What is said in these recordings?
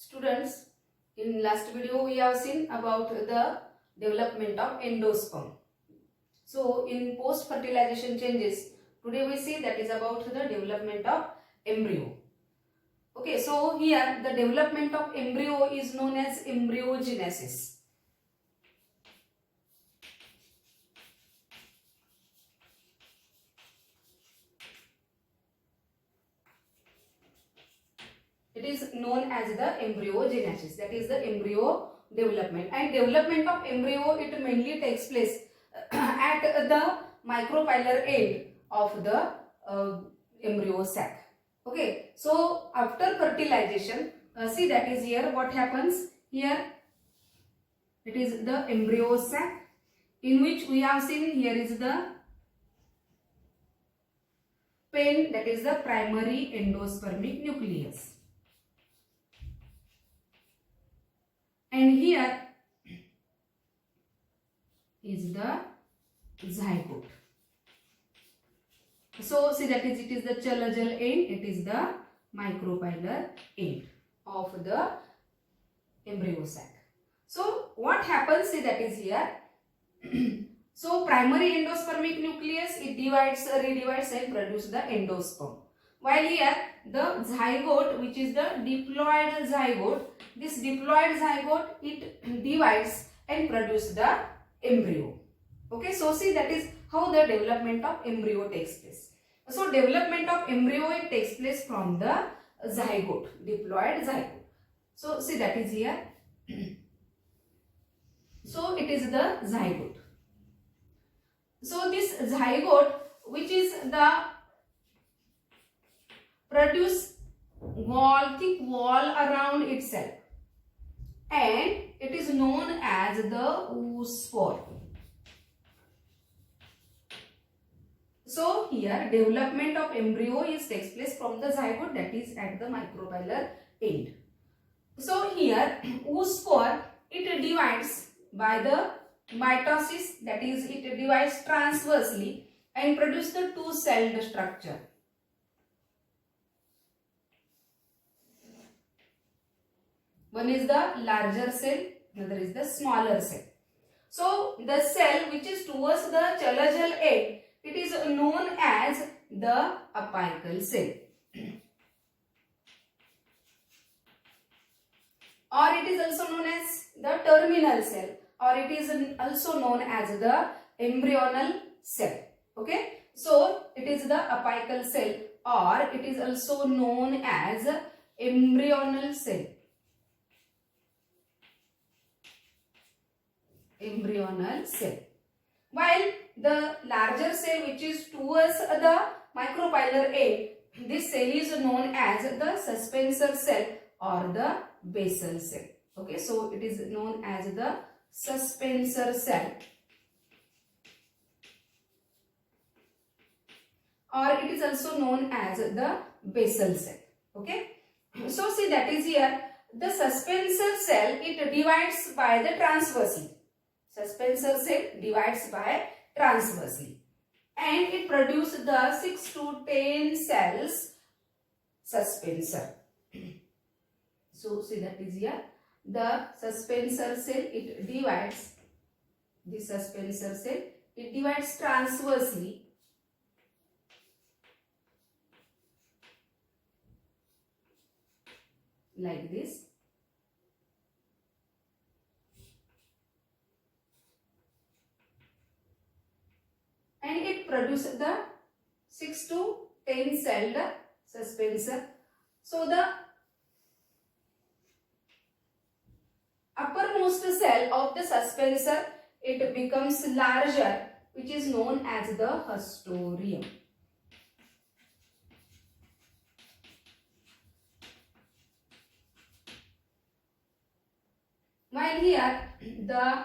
Students, in last video we have seen about the development of endosperm. So in post fertilization changes, today we see that is about the development of embryo. Okay, so here the development of embryo is known as embryogenesis. It is known as the embryogenesis, that is the embryo development. And development of embryo, it mainly takes place at the micropylar end of the embryo sac. Okay, so after fertilization, see that is here what happens. Here it is the embryo sac in which we have seen here is the pen, that is the primary endospermic nucleus. And here is the zygote. So see that is, it is the chalajal end, it is the micropylar end of the embryo sac. So what happens, see that is here. So primary endospermic nucleus, it divides, redivides and produces the endosperm. While here the zygote, which is the diploid zygote, this diploid zygote, it divides and produces the embryo. Okay, so see that is how the development of embryo takes place. So development of embryo, it takes place from the zygote, diploid zygote. So see that is here. So it is the zygote. So this zygote, which is the produce wall, thick wall around itself, and it is known as the oospore. So here development of embryo takes place from the zygote, that is at the micropylar end. So here oospore, it divides by the mitosis, that is it divides transversely and produces the two-celled structure. One is the larger cell, another is the smaller cell. So the cell which is towards the chalajal end, it is known as the apical cell. Or it is also known as the terminal cell, or it is also known as the embryonal cell. Okay, so it is the apical cell, or it is also known as embryonal cell. Embryonal cell. While the larger cell which is towards the micropylar end, this cell is known as the suspensor cell or the basal cell. Okay, so it is known as the suspensor cell, or it is also known as the basal cell. Okay, so see that is here the suspensor cell, it divides by the transversely. Suspensor cell divides by transversely and it produces the 6 to 10 cells suspensor. So see that is here the suspensor cell, it divides, the suspensor cell, it divides transversely like this. And it produces the 6 to 10 celled suspensor. So the uppermost cell of the suspensor, it becomes larger, which is known as the haustorium. While here the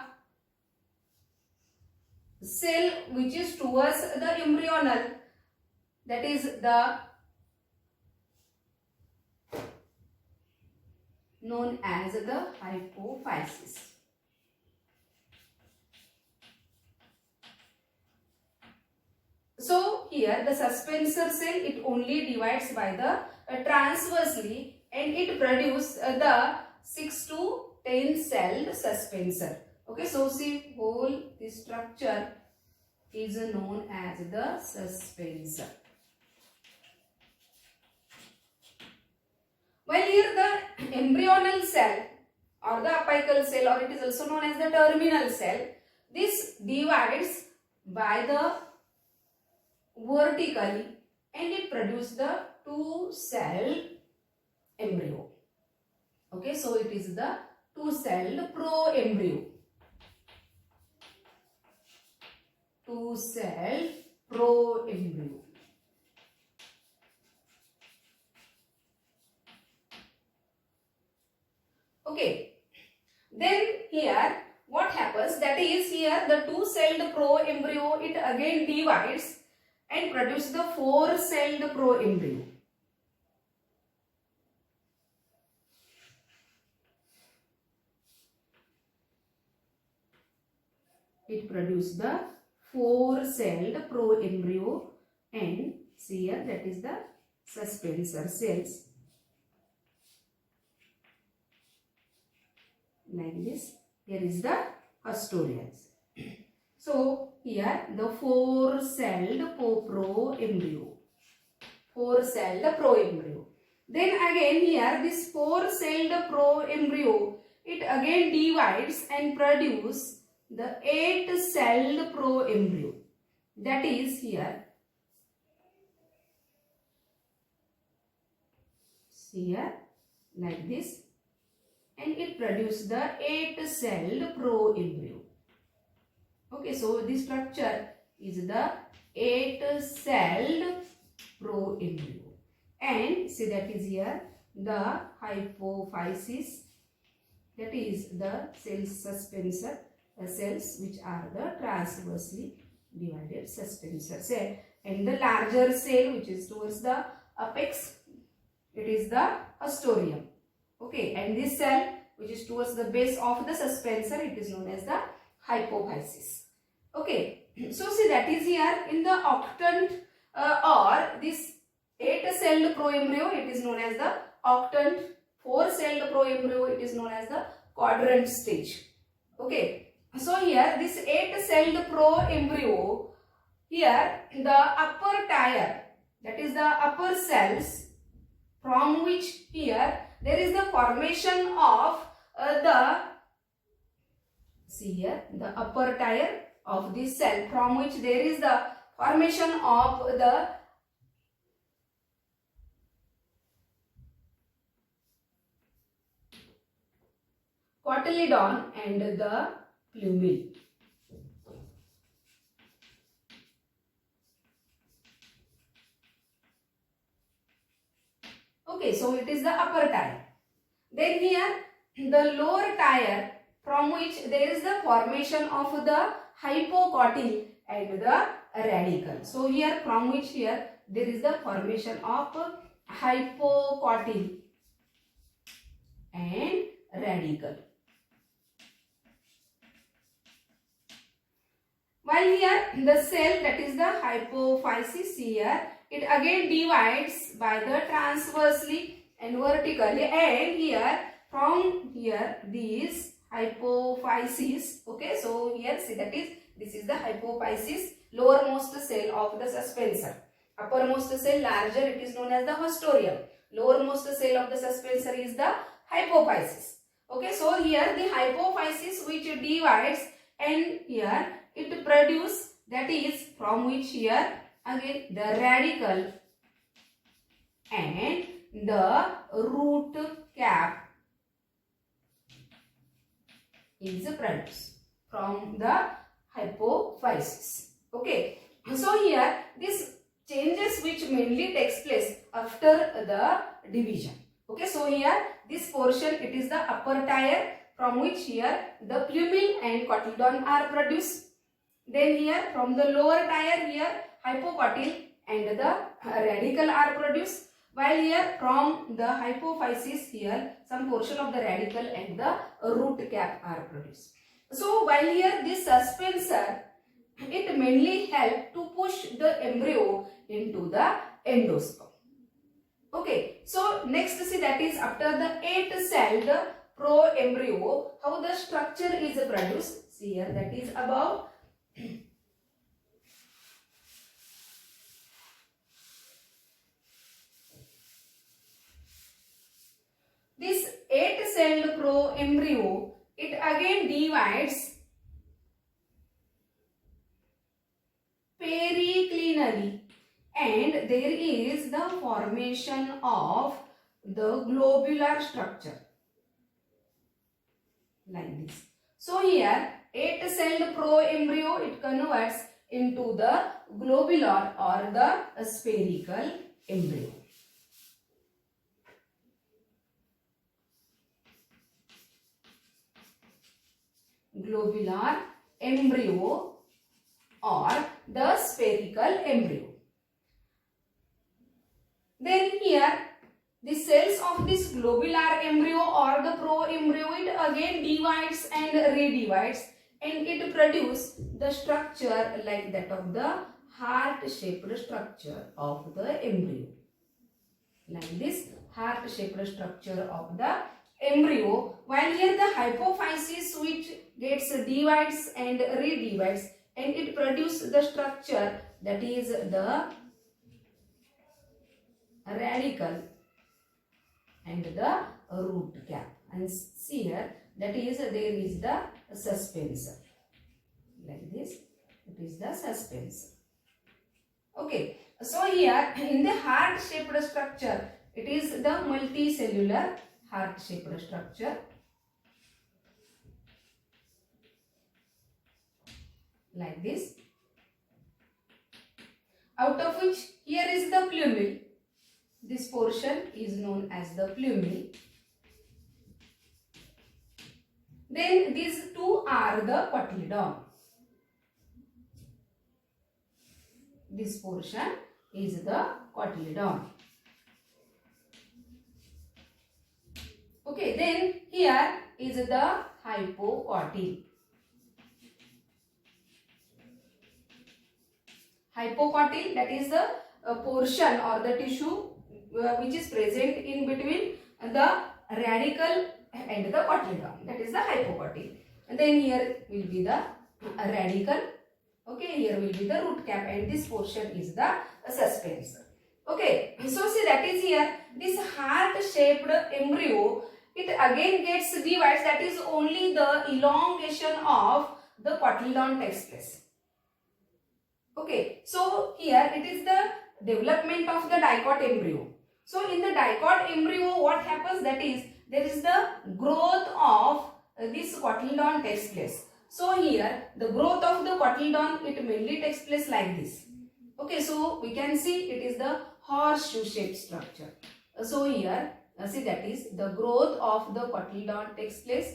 cell which is towards the embryonal, that is the known as the hypophysis. So here the suspensor cell, it only divides by the transversely and it produces the 6 to 10 celled suspensor. Okay, so see, whole this structure is known as the suspensor. While here the embryonal cell or the apical cell, or it is also known as the terminal cell, this divides by the vertically and it produces the two-cell embryo. Okay, so it is the two-celled pro-embryo. Two-celled pro-embryo. Okay, then here what happens, that is here the two-celled pro-embryo, it again divides and produces the four-celled pro-embryo. It produces the four-celled pro-embryo, and see here that is the suspensor cells. Like this, here is the hostorials. So here the four-celled pro-embryo. Four-celled pro-embryo. Then again here this four-celled pro-embryo, it again divides and produces the eight-celled pro-embryo. That is here. See here like this. And it produces the eight-celled pro-embryo. Okay, so this structure is the eight-celled pro-embryo. And see that is here the hypophysis, that is the cell suspensor cells which are the transversely divided suspensor cell, and the larger cell which is towards the apex, it is the hostorium. Okay, and this cell which is towards the base of the suspensor, it is known as the hypophysis. Okay, so see that is here in the octant or this eight-celled pro-embryo, it is known as the octant. Four-celled pro-embryo, it is known as the quadrant stage. Okay, so here this eight-celled pro-embryo, here the upper tier, that is the upper cells, from which here there is the formation of see here the upper tier of this cell, from which there is the formation of the cotyledon and the plumule. Okay, so it is the upper tier. Then here the lower tier, from which there is the formation of the hypocotyl and the radicle. So here from which here there is the formation of hypocotyl and radicle. While here the cell, that is the hypophysis, here it again divides by the transversely and vertically, and here from here this hypophysis. Okay, so here see that is, this is the hypophysis, lowermost cell of the suspensor. Uppermost cell larger, it is known as the hostorium. Lowermost cell of the suspensor is the hypophysis. Okay, so here the hypophysis which divides, and here it produces, that is from which here again the radicle and the root cap is produced from the hypophysis. Okay, so here this changes which mainly takes place after the division. Okay, so here this portion, it is the upper tier, from which here the plumule and cotyledon are produced. Then here from the lower tier, here hypocotyl and the radicle are produced, while here from the hypophysis, here some portion of the radicle and the root cap are produced. So while here this suspensor, it mainly help to push the embryo into the endosperm. Okay, so next see that is after the eight-celled pro-embryo, how the structure is produced. See here, that is above. This 8-celled pro-embryo, it again divides periclinally, and there is the formation of the globular structure like this. So here 8-celled pro-embryo, it converts into the globular or the spherical embryo. Globular embryo or the spherical embryo. Then here the cells of this globular embryo or the pro-embryo, it again divides and redivides, and it produces the structure like that of the heart-shaped structure of the embryo. Like this heart-shaped structure of the embryo, while here the hypophysis which gets divides and redivides, and it produces the structure that is the radical and the root cap. And see here, that is there is the suspensor. Like this, it is the suspensor. Okay, so here in the heart-shaped structure, it is the multicellular heart-shaped structure. Like this. Out of which here is the plumule. This portion is known as the plumule. Then these two are the cotyledon. This portion is the cotyledon. Okay, then here is the hypocotyl. Hypocotyl, that is the portion or the tissue which is present in between the radical and the cotyledon. That is the hypocotyl. And then here will be the radical. Okay, here will be the root cap, and this portion is the suspensor. Okay, so see, that is here this heart-shaped embryo, it again gets divided. That is only the elongation of the cotyledon takes place. Okay, so here it is the development of the dicot embryo. So in the dicot embryo, what happens, that is there is the growth of this cotyledon takes place. So here the growth of the cotyledon, it mainly takes place like this. Okay, so we can see it is the horseshoe shaped structure. So here see, that is the growth of the cotyledon takes place.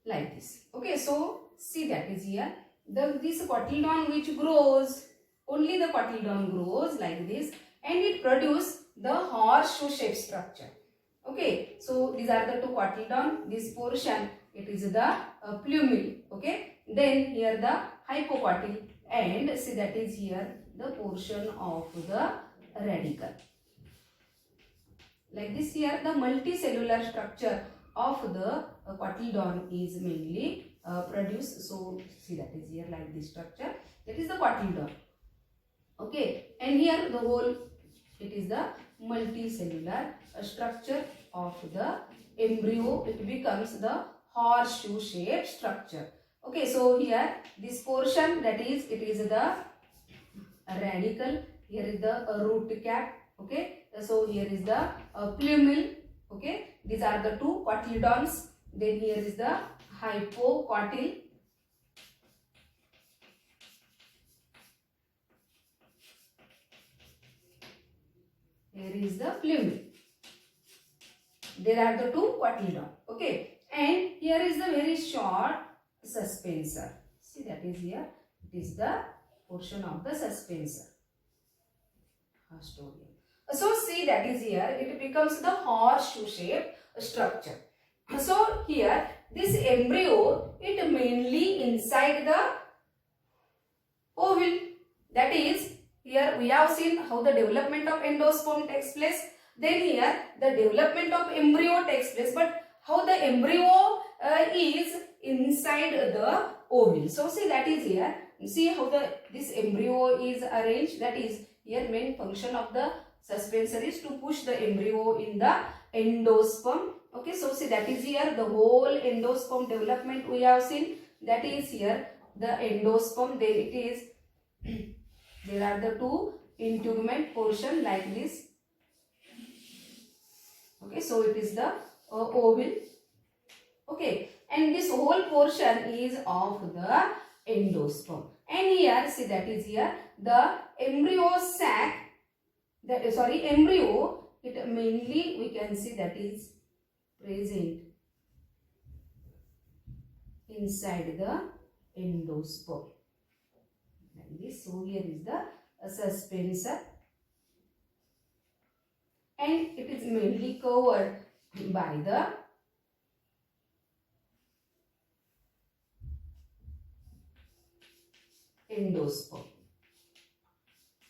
Like this. Okay, so see, that is here this cotyledon which grows, only the cotyledon grows like this, and it produces the horseshoe shaped structure. Okay, so these are the two cotyledon. This portion, it is the plumule. Okay, then here the hypocotyl, and see, that is here the portion of the radical. Like this, here the multicellular structure of the cotyledon is mainly produced. So see, that is here like this structure, that is the cotyledon. Okay, and here the whole, it is the multicellular structure of the embryo. It becomes the horseshoe shaped structure. Okay, so here this portion, that is, it is the radical, here is the root cap. Okay, so here is the plumule. Okay, these are the two cotyledons. Then here is the hypocotyl. Here is the plumule. There are the two cotyledon. Okay, and here is the very short suspensor. See, that is here. It is the portion of the suspensor. Hastoria. So see, that is here, it becomes the horseshoe shaped structure. So here this embryo, it mainly inside the ovule. That is, here we have seen how the development of endosperm takes place. Then here the development of embryo takes place, but how the embryo is inside the ovule. So see, that is here. See how this embryo is arranged. That is here main function of the suspensor is to push the embryo in the endosperm. Okay, so see, that is here the whole endosperm development we have seen. That is here the endosperm. Then it is there are the two integument portion like this. Okay, so it is the ovule. Okay, and this whole portion is of the endosperm. And here, see, that is here the embryo sac. Embryo, it mainly we can see that is present inside the endosperm. Like this. So here is the suspensor, and it is mainly covered by the endosperm,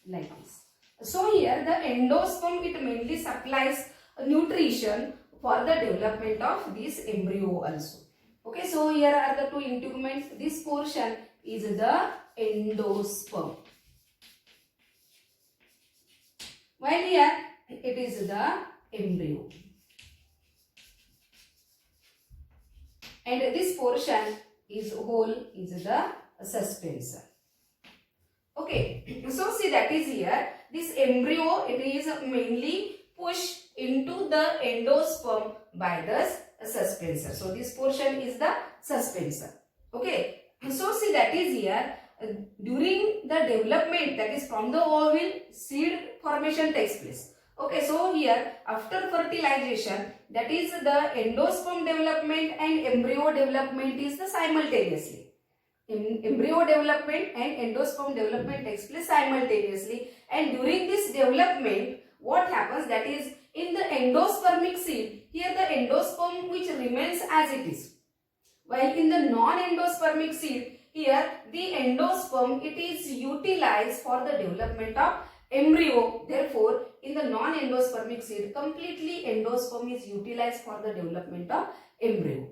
like this. So here the endosperm, it mainly supplies nutrition for the development of this embryo also. Okay, so here are the two integuments. This portion is the endosperm, while here it is the embryo, and this portion is whole is the suspensor. Okay, so see, that is here this embryo, it is mainly pushed into the endosperm by the suspensor. So this portion is the suspensor. Okay, so see, that is here during the development, that is from the ovule, seed formation takes place. Okay, so here after fertilization, that is the endosperm development and embryo development is the simultaneously. Embryo development and endosperm development takes place simultaneously, and during this development what happens, that is in the endospermic seed, here the endosperm which remains as it is, while in the non-endospermic seed, here the endosperm, it is utilized for the development of embryo. Therefore in the non-endospermic seed, completely endosperm is utilized for the development of embryo.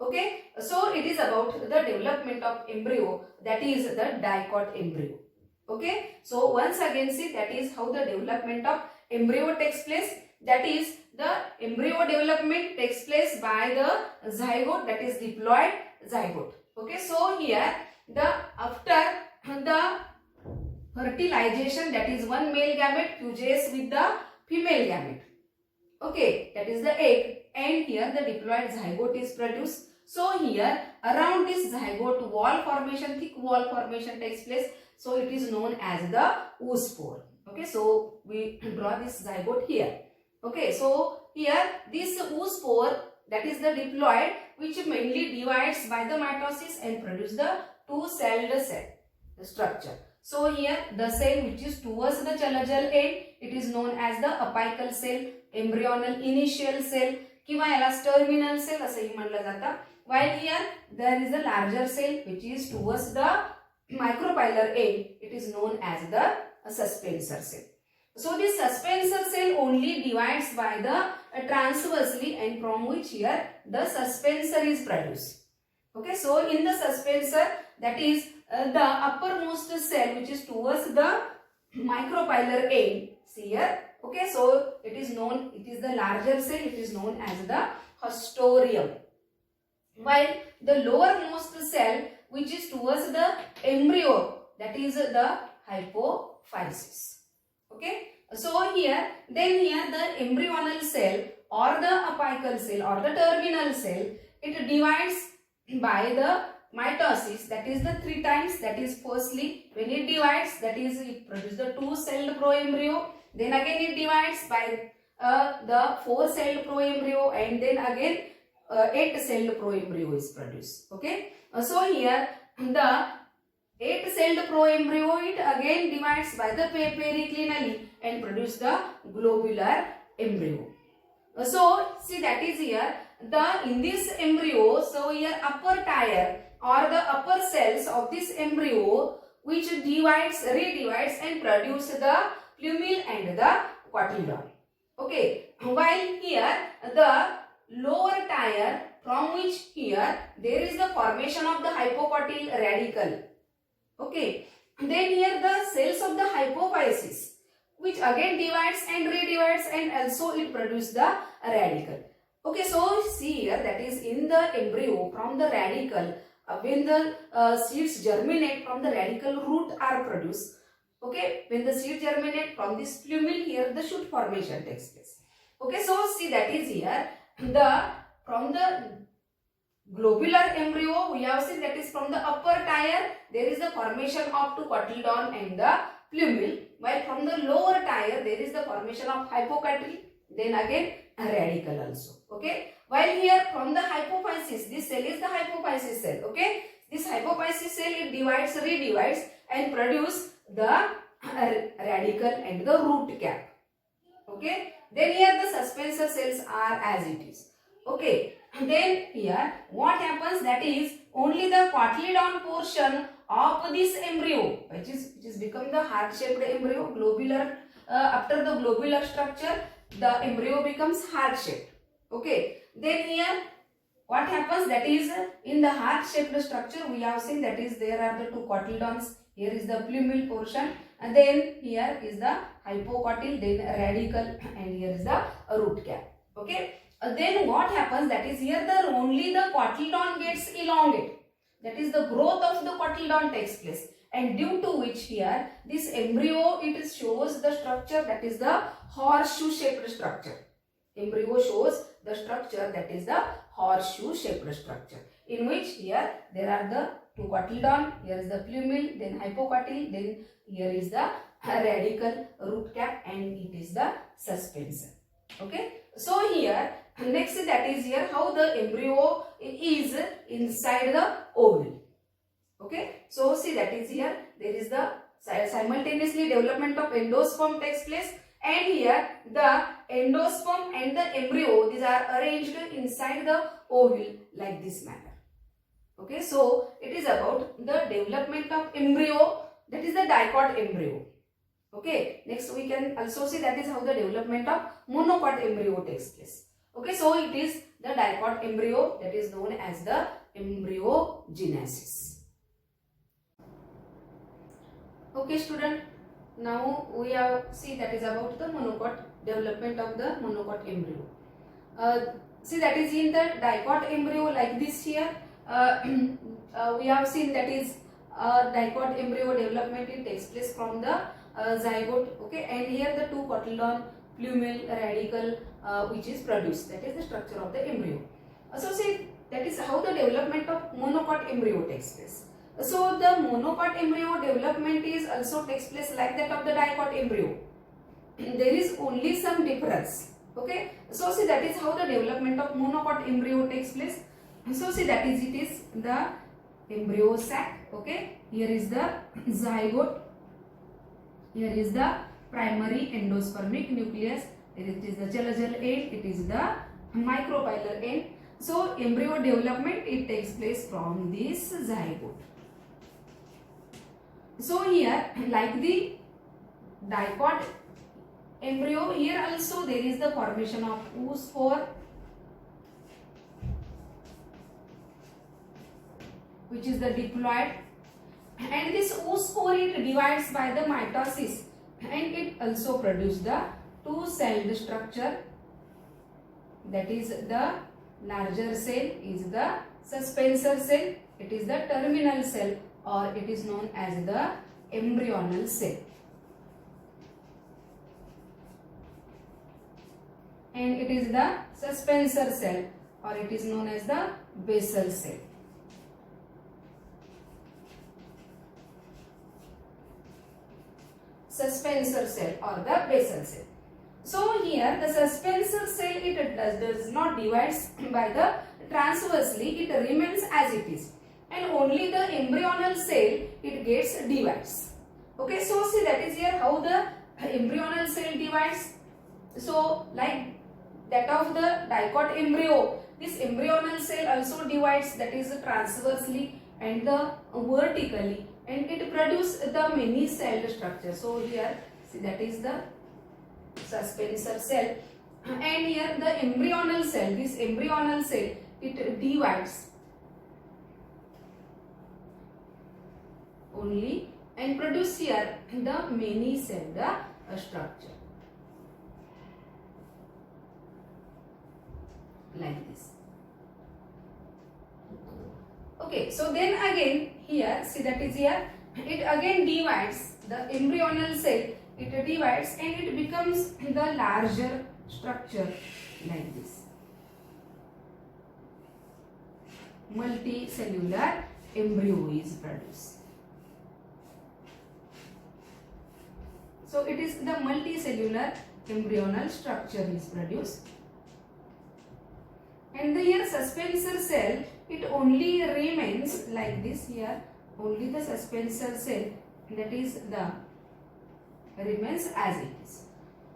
Okay, so it is about the development of embryo, that is the dicot embryo. Okay, so once again see, that is how the development of embryo takes place. That is the embryo development takes place by the zygote, that is diploid zygote. Okay, so here the after the fertilization, that is one male gamete fuses with the female gamete. Okay, that is the egg, and here the diploid zygote is produced. So here around this zygote wall formation, thick wall formation takes place. So it is known as the oospore. Okay, so we draw this zygote here. Okay, so here this oospore, that is the diploid, which mainly divides by the mitosis and produce the two-celled cell structure. So here the cell which is towards the chelloidal end, it is known as the apical cell, embryonal initial cell, किंवा याला terminal cell असंही म्हणलं जातं. While here there is a larger cell which is towards the micropylar end, it is known as the suspensor cell. So this suspensor cell only divides by the transversely, and from which here the suspensor is produced. Okay, so in the suspensor, that is the uppermost cell which is towards the micropylar end. See here. Okay, so it is known, it is the larger cell, it is known as the haustorium. While the lowermost cell which is towards the embryo, that is the hypophysis. Okay, so here the embryonal cell or the apical cell or the terminal cell, it divides by the mitosis, that is the 3 times. That is firstly when it divides, that is it produces the 2-celled proembryo, then again it divides by the 4-celled proembryo, and then again 8-celled proembryo is produced. Okay, so here the 8-celled proembryo, it again divides by the periclinally and produce the globular embryo. So see that is here in this embryo. So here upper tier or the upper cells of this embryo which redivides and produce the plumule and the cotyledon. Okay, while here the lower tier, from which here there is the formation of the hypocotyl radicle. Okay, then here the cells of the hypophysis which again divides and redivides and also it produces the radicle. Okay, so see here that is in the embryo from the radicle, when the seeds germinate from the radicle, root are produced. Okay, when the seed germinate from this plumule, here the shoot formation takes place. Okay, so see that is here from the globular embryo we have seen that is from the upper tier there is the formation of two cotyledon and the plumule, while from the lower tier there is the formation of hypocotyl, then again a radicle also. Okay, while here from the hypophysis, this cell is the hypophysis cell. Okay, this hypophysis cell it redivides and produce the radicle and the root cap. Okay, then here the suspensor cells are as it is. Okay, then here what happens, that is only the cotyledon portion of this embryo which is become the heart shaped embryo, globular, after the globular structure the embryo becomes heart shaped. Okay, then here what happens, that is in the heart shaped structure we have seen that is there are the two cotyledons, here is the plumule portion and then here is the hypocotyl, then radicle and here is the root cap. Okay, then what happens, that is here only the cotyledon gets elongate, that is the growth of the cotyledon takes place, and due to which here this embryo it shows the structure that is the horseshoe shaped structure. Embryo shows the structure that is the horseshoe shaped structure, in which here there are the two cotyledon, here is the plumule, then hypocotyl, then here is the radicle, root cap and it is the suspensor. Okay, so here next that is here how the embryo is inside the ovule. Okay, so see that is here there is the simultaneously development of endosperm takes place, and here the endosperm and the embryo, these are arranged inside the ovule like this manner. Okay, so it is about the development of embryo, that is the dicot embryo. Okay, next we can also see that is how the development of monocot embryo takes place. Okay, so it is the dicot embryo that is known as the embryogenesis. Okay student, now we have see that is about the monocot, development of the monocot embryo. See that is in the dicot embryo like this here. We have seen that is dicot embryo development, it takes place from the zygote. Okay, and here the two cotyledon, plumule, radicle which is produced, that is the structure of the embryo. So see that is how the development of monocot embryo takes place. So the monocot embryo development is also takes place like that of the dicot embryo. There is only some difference. Okay, so see that is how the development of monocot embryo takes place. So see that is it is the embryo sac. Okay, here is the zygote, here is the primary endospermic nucleus, it is the chelagel end, it is the micropylar end. So embryo development it takes place from this zygote. So here like the dicot embryo, here also there is the formation of oospore which is the diploid, and this oospore it divides by the mitosis and it also produces the two-celled structure, that is the larger cell is the suspensor cell, it is the terminal cell or it is known as the embryonal cell, and it is the suspensor cell or it is known as the basal cell. Suspensor cell or the basal cell. So here the suspensor cell it does not divide by the transversely, it remains as it is. and only the embryonal cell it gets divides. Okay, so see that is here how the embryonal cell divides. So like that of the dicot embryo, this embryonal cell also divides, that is transversely and the vertically, and it produces the many celled structure. So here see that is the suspensor cell, and here the embryonal cell, this embryonal cell it divides only and produce here the many celled structure like this. Okay, so then again here see that is here it again divides, the embryonal cell it divides and it becomes the larger structure like this. Multicellular embryo is produced. So it is the multicellular embryonal structure is produced. And the here suspensor cell it only remains like this, here only the suspensor cell that is the remains as it is.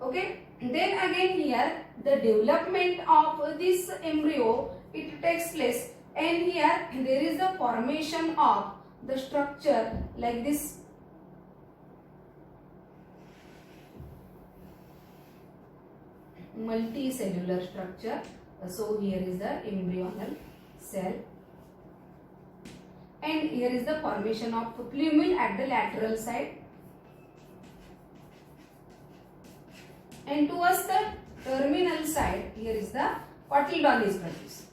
Okay, then again here the development of this embryo it takes place, and here there is the formation of the structure like this. Multicellular structure. So here is the embryonal cell, and here is the formation of plumule at the lateral side, and towards the terminal side here is the cotyledon is produced.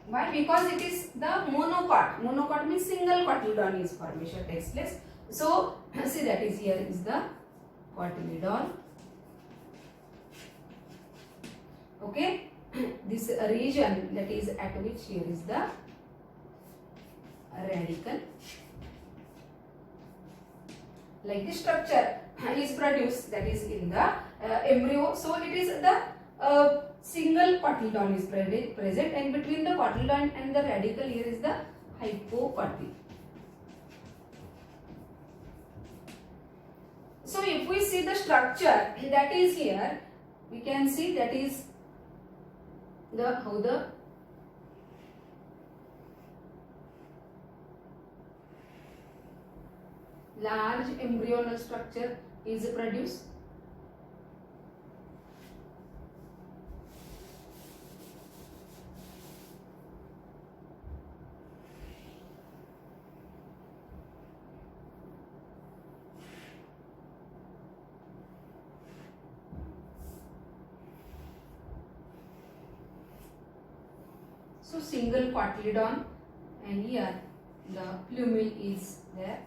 Why? Because it is the monocot. Monocot means single cotyledon is formation takes place. So see that is here is the cotyledon. Okay, this region that is at which here is the radicle. Like this structure is produced, that is in the embryo. So it is the single cotyledon is present, and between the cotyledon and the radicle here is the hypocotyl. So if we see the structure that is here, we can see that is the how the large embryonal structure is produced. So single cotyledon, and here the plumule is there.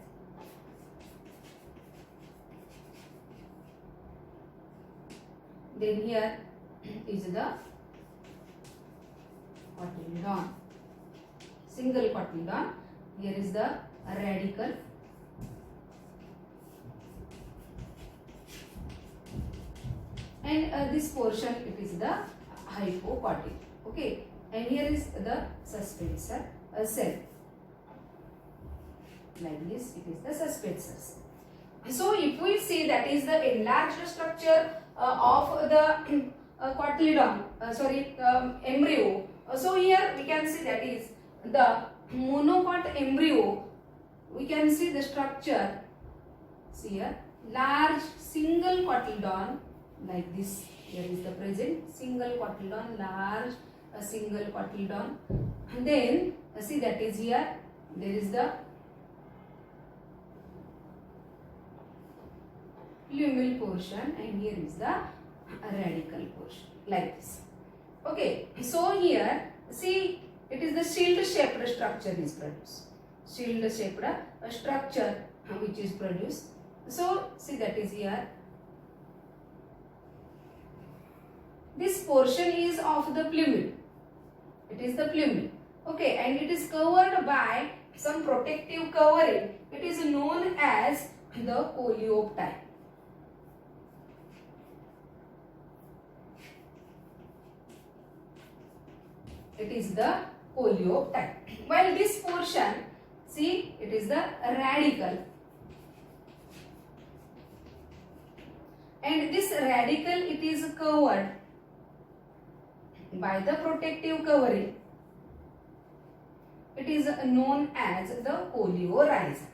Then here is the cotyledon, single cotyledon. Here is the radicle. And this portion it is the hypocotyl. Okay. And here is the suspensor cell. Like this, it is the suspensor cell. So if we see that is the enlarged structure of the cotyledon, embryo. So here we can see that is the monocot embryo. We can see the structure. See here, large single cotyledon like this. Here is the present single cotyledon, large a single cotyledon, and then see that is here there is the plumule portion, and here is the radical portion like this. Okay, so here see it is the shield shaped structure is produced. Shield shaped structure which is produced. So see that is here. This portion is of the plumule. It is the plumule. Okay, and it is covered by some protective covering. It is known as the coleoptile. it is the coleoptile. While this portion, see, it is the radicle. And this radicle, it is covered by the protective covering. It is known as the coleorhiza.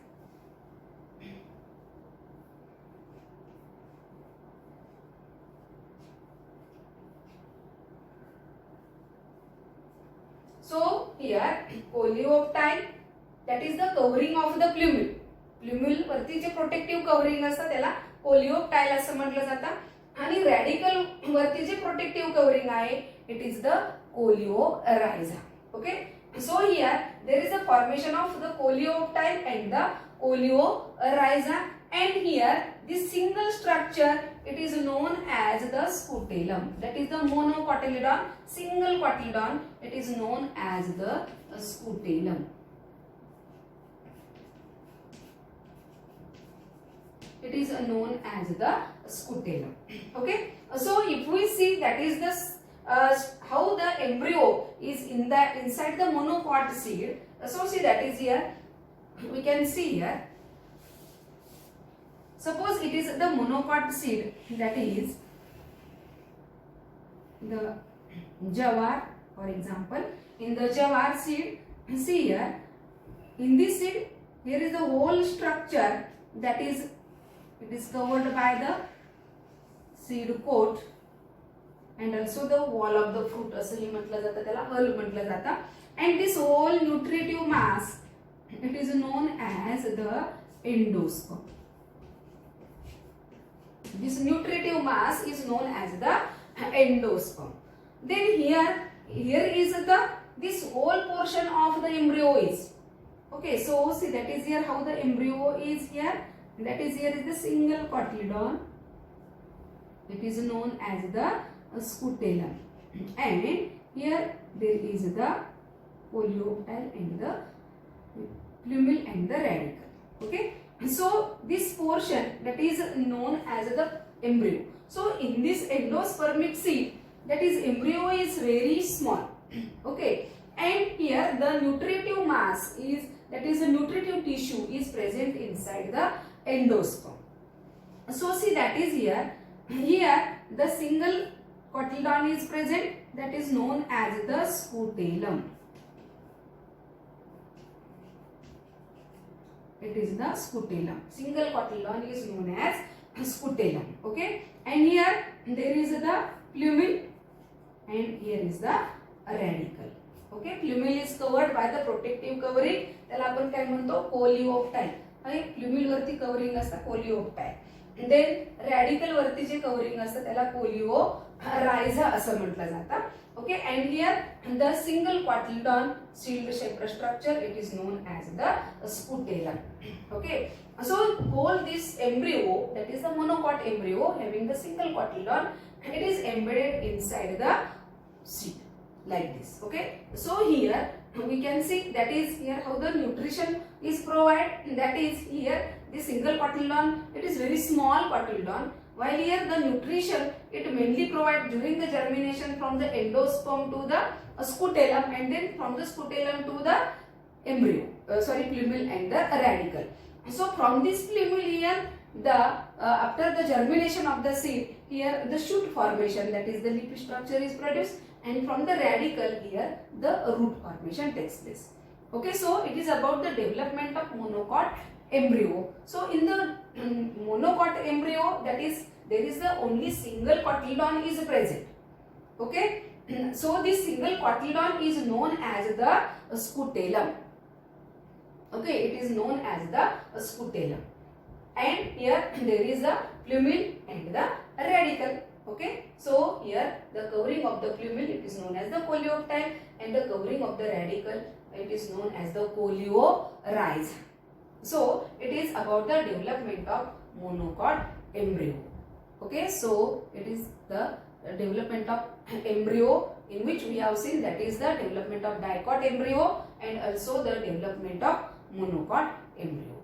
So here coleoptile, that is the covering of the plumule. प्ल्युम्युल वरती जे protective covering असतं त्याला कोलिओप्टाइल असं म्हटलं जातं आणि radical वरती जे प्रोटेक्टिव्ह कव्हरिंग आहे it is the coleorhiza. Okay, so here there is a formation of the coleoptile and the coleorhiza and here this single structure it is known as the scutellum, that is the monocotyledon, single cotyledon, it is known as the scutellum. It is known as the scutellum. Okay, so if we see that is the how the embryo is inside the monocot seed, so see that is here we can see here. Suppose it is the monocot seed, that is the jawar, for example, in the jawar seed, see here, in this seed, here is the whole structure, that is, it is covered by the seed coat and also the wall of the fruit, असंही म्हटलं जातं, त्याला hull म्हटलं जातं, and this whole nutritive mass, it is known as the endosperm. This nutritive mass is known as the endosperm. Then here is the this whole portion of the embryo is. Okay, so see that is here how the embryo is here. That is here is the single cotyledon. It is known as the scutellum. And here there is the coleoptile and the plumule and the radicle. Okay. So this portion that is known as the embryo. So in this endospermic seed, that is embryo is very small. Okay, and here the nutritive mass is, that is the nutritive tissue is present inside the endosperm. So see that is here. Here the single cotyledon is present, that is known as the scutellum. It is the scutellum. Single cotyledon is known as scutellum. Okay, and here there is the plumule and here is the radicle. Okay, plumule is covered by the protective covering, त्याला आपण काय म्हणतो कोलिओप्टाइल. आहे प्ल्युम्युल वरती covering असतं कोलिओप्टाइल. Then radical वरती जे covering असतं त्याला कोलिओरायझा असं म्हटलं जातं. Okay, and here the single cotyledon shield shaped structure, it is known as the scutellum. Okay, so whole this embryo, that is the monocot embryo having the single cotyledon, and it is embedded inside the seed like this. Okay, so here we can see that is here how the nutrition is provided, that is here the single cotyledon, it is very small cotyledon, while here the nutrition it mainly provides during the germination from the endosperm to the scutellum and then from the scutellum to the embryo, plumule and the radicle. So from this plumule here the after the germination of the seed, here the shoot formation, that is the leaf structure is produced, and from the radicle here the root formation takes place. Okay, so it is about the development of monocot embryo. So in the monocot embryo, that is there is the only single cotyledon is present. Okay, so this single cotyledon is known as the scutellum. Okay, it is known as the scutellum, and here there is the plumule and the radicle. Okay, so here the covering of the plumule it is known as the coleoptile and the covering of the radicle it is known as the coleorhiza. So it is about the development of monocot embryo. Okay, so it is the development of embryo in which we have seen, that is the development of dicot embryo and also the development of monocot embryo.